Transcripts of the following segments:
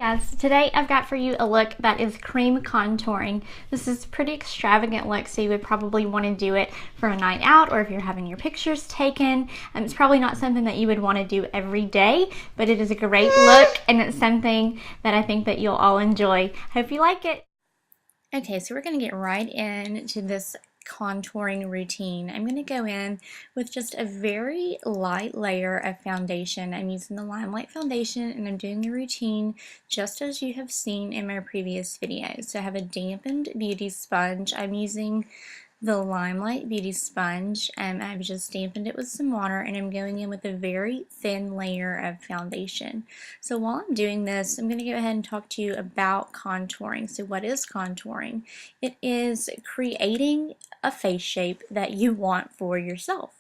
Yes, today I've got for you a look that is cream contouring. This is a pretty extravagant look, so you would probably want to do it for a night out or if you're having your pictures taken. It's probably not something that you would want to do every day, but it is a great look and it's something that I think that you'll all enjoy. Hope you like it. Okay, so we're going to get right into this contouring routine. I'm going to go in with just a very light layer of foundation. I'm using the Limelight foundation and I'm doing the routine just as you have seen in my previous videos. So I have a dampened beauty sponge. I'm using the Limelight Beauty Sponge and I've just dampened it with some water and I'm going in with a very thin layer of foundation. So while I'm doing this, I'm going to go ahead and talk to you about contouring. So what is contouring? It is creating a face shape that you want for yourself.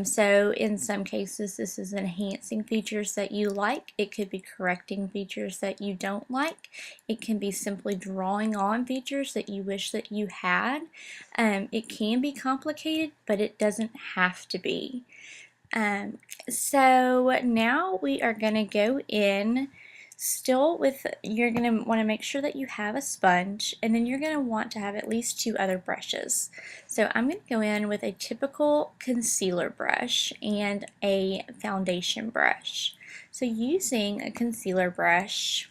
So in some cases this is enhancing features that you like. It could be correcting features that you don't like. It can be simply drawing on features that you wish that you had. It can be complicated, but it doesn't have to be. So now we are going to go in still with, you're going to want to make sure that you have a sponge, and then you're going to want to have at least two other brushes. So I'm going to go in with a typical concealer brush and a foundation brush. So using a concealer brush,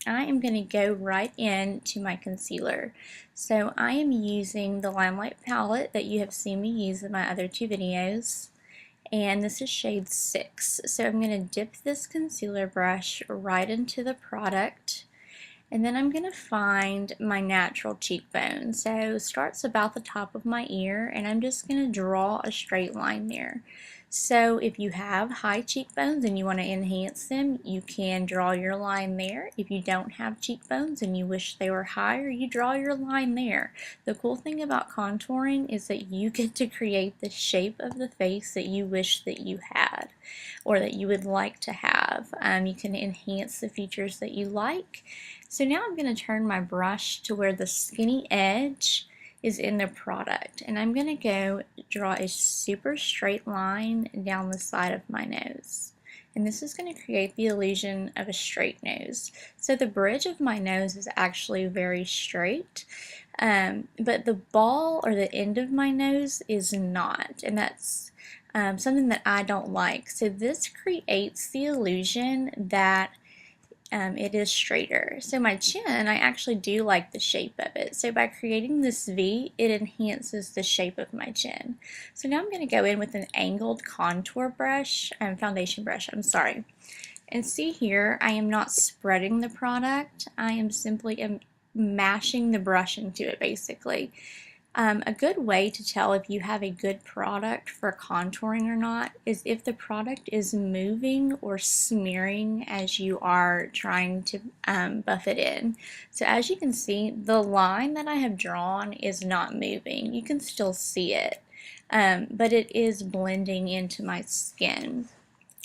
I am going to go right into my concealer. So I am using the Limelight palette that you have seen me use in my other two videos, and this is shade 6. So I'm going to dip this concealer brush right into the product, and then I'm going to find my natural cheekbone. So it starts about the top of my ear, and I'm just going to draw a straight line there. So if you have high cheekbones and you want to enhance them, you can draw your line there. If you don't have cheekbones and you wish they were higher, you draw your line there. The cool thing about contouring is that you get to create the shape of the face that you wish that you had or that you would like to have. You can enhance the features that you like. So now I'm going to turn my brush to where the skinny edge is in the product, and I'm going to go draw a super straight line down the side of my nose, and this is going to create the illusion of a straight nose. So the bridge of my nose is actually very straight, but the ball or the end of my nose is not, and that's something that I don't like. So this creates the illusion that it is straighter. So my chin, I actually do like the shape of it. So by creating this V, it enhances the shape of my chin. So now I'm going to go in with an angled contour brush, foundation brush, I'm sorry. And see here, I am not spreading the product. I am simply mashing the brush into it basically. A good way to tell if you have a good product for contouring or not is if the product is moving or smearing as you are trying to buff it in. So as you can see, the line that I have drawn is not moving. You can still see it, but it is blending into my skin.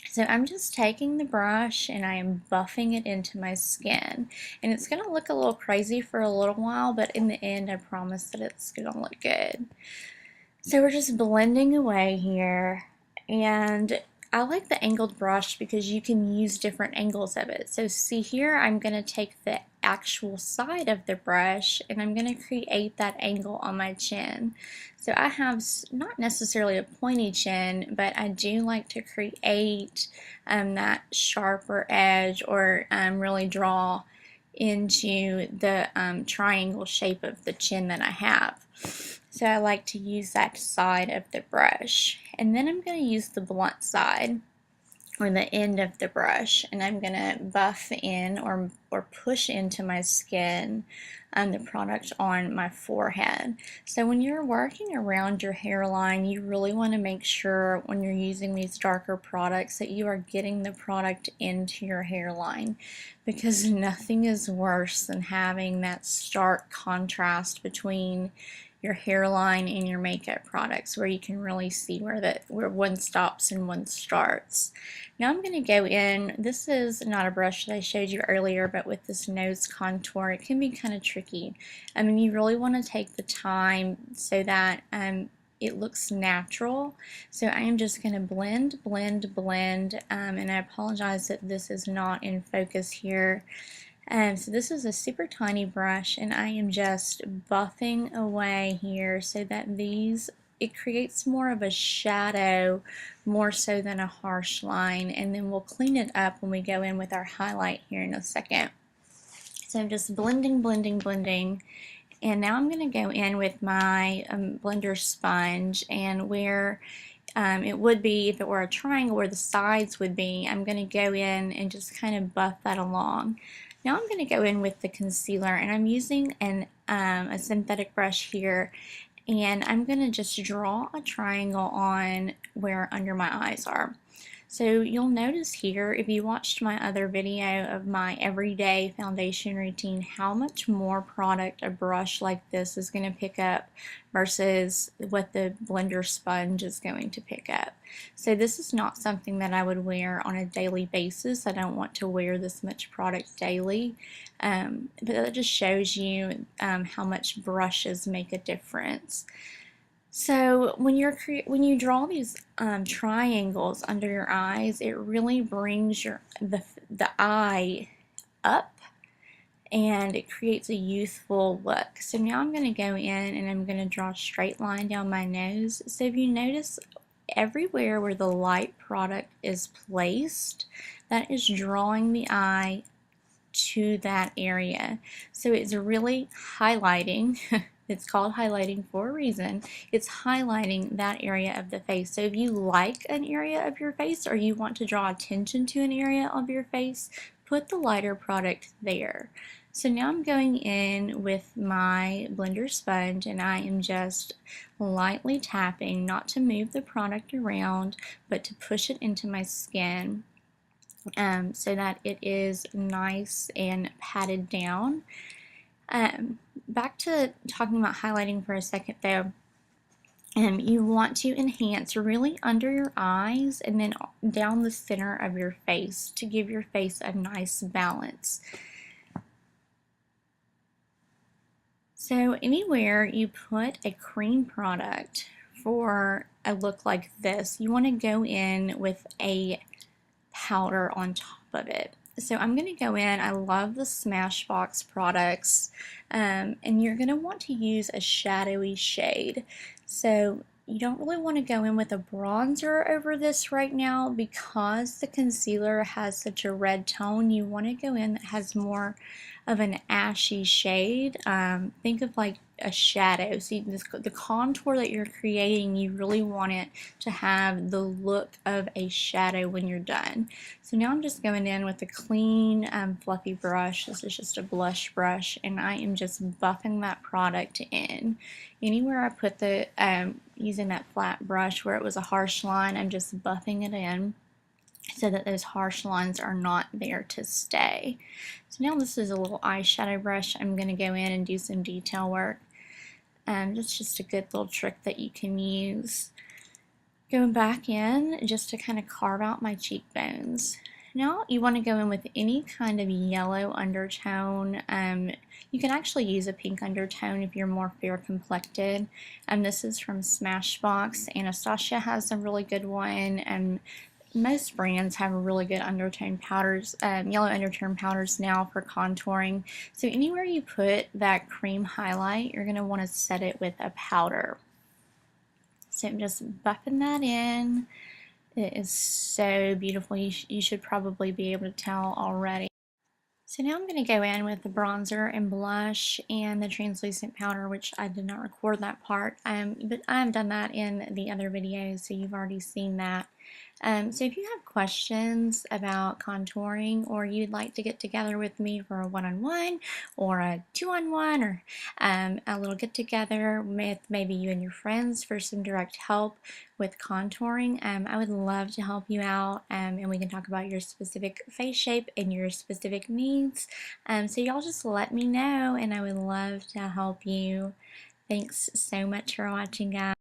So I'm just taking the brush and I am buffing it into my skin. And it's going to look a little crazy for a little while, but in the end I promise that it's going to look good. So we're just blending away here, and I like the angled brush because you can use different angles of it. So see here, I'm going to take the actual side of the brush and I'm going to create that angle on my chin. So I have not necessarily a pointy chin, but I do like to create that sharper edge or really draw into the triangle shape of the chin that I have. So I like to use that side of the brush. And then I'm going to use the blunt side or the end of the brush, and I'm going to buff in or push into my skin the product on my forehead. So when you're working around your hairline, you really want to make sure when you're using these darker products that you are getting the product into your hairline, because nothing is worse than having that stark contrast between your hairline and your makeup products, where you can really see where one stops and one starts. Now I'm going to go in, this is not a brush that I showed you earlier, but with this nose contour it can be kind of tricky. I mean, you really want to take the time so that it looks natural. So I am just going to blend, and I apologize that this is not in focus here. So this is a super tiny brush, and I am just buffing away here so that it creates more of a shadow more so than a harsh line, and then we'll clean it up when we go in with our highlight here in a second. So I'm just blending, blending, blending. And now I'm going to go in with my blender sponge, and where it would be if it were a triangle where the sides would be, I'm going to go in and just kind of buff that along. Now I'm going to go in with the concealer, and I'm using a synthetic brush here, and I'm going to just draw a triangle on where under my eyes are. So you'll notice here, if you watched my other video of my everyday foundation routine, how much more product a brush like this is going to pick up versus what the blender sponge is going to pick up. So this is not something that I would wear on a daily basis. I don't want to wear this much product daily, but that just shows you how much brushes make a difference. So when you draw these triangles under your eyes, it really brings the eye up, and it creates a youthful look. So now I'm going to go in and I'm going to draw a straight line down my nose. So if you notice, everywhere where the light product is placed, that is drawing the eye to that area. So it's really highlighting. It's called highlighting for a reason. It's highlighting that area of the face. So if you like an area of your face, or you want to draw attention to an area of your face, put the lighter product there. So now I'm going in with my blender sponge, and I am just lightly tapping, not to move the product around, but to push it into my skin. So that it is nice and patted down. Back to talking about highlighting for a second though. You want to enhance really under your eyes and then down the center of your face to give your face a nice balance. So anywhere you put a cream product for a look like this, you want to go in with a powder on top of it. So I'm going to go in, I love the Smashbox products, and you're going to want to use a shadowy shade. So you don't really want to go in with a bronzer over this right now because the concealer has such a red tone. You want to go in that has more of an ashy shade. Think of like a shadow. See, the contour that you're creating, you really want it to have the look of a shadow when you're done. So now I'm just going in with a clean, fluffy brush. This is just a blush brush, and I am just buffing that product in. Anywhere I put the, using that flat brush where it was a harsh line, I'm just buffing it in so that those harsh lines are not there to stay. So now this is a little eyeshadow brush. I'm going to go in and do some detail work. That's just a good little trick that you can use. Going back in just to kind of carve out my cheekbones. Now you want to go in with any kind of yellow undertone. You can actually use a pink undertone if you're more fair complected. This is from Smashbox. Anastasia has a really good one, and most brands have really good undertone powders, yellow undertone powders now for contouring. So anywhere you put that cream highlight, you're going to want to set it with a powder. So I'm just buffing that in. It is so beautiful. You should probably be able to tell already. So now I'm going to go in with the bronzer and blush and the translucent powder, which I did not record that part, but I've done that in the other videos, so you've already seen that. So if you have questions about contouring, or you'd like to get together with me for a one-on-one or a two-on-one, or a little get-together with maybe you and your friends for some direct help with contouring, I would love to help you out, and we can talk about your specific face shape and your specific needs. So y'all just let me know, and I would love to help you. Thanks so much for watching, guys.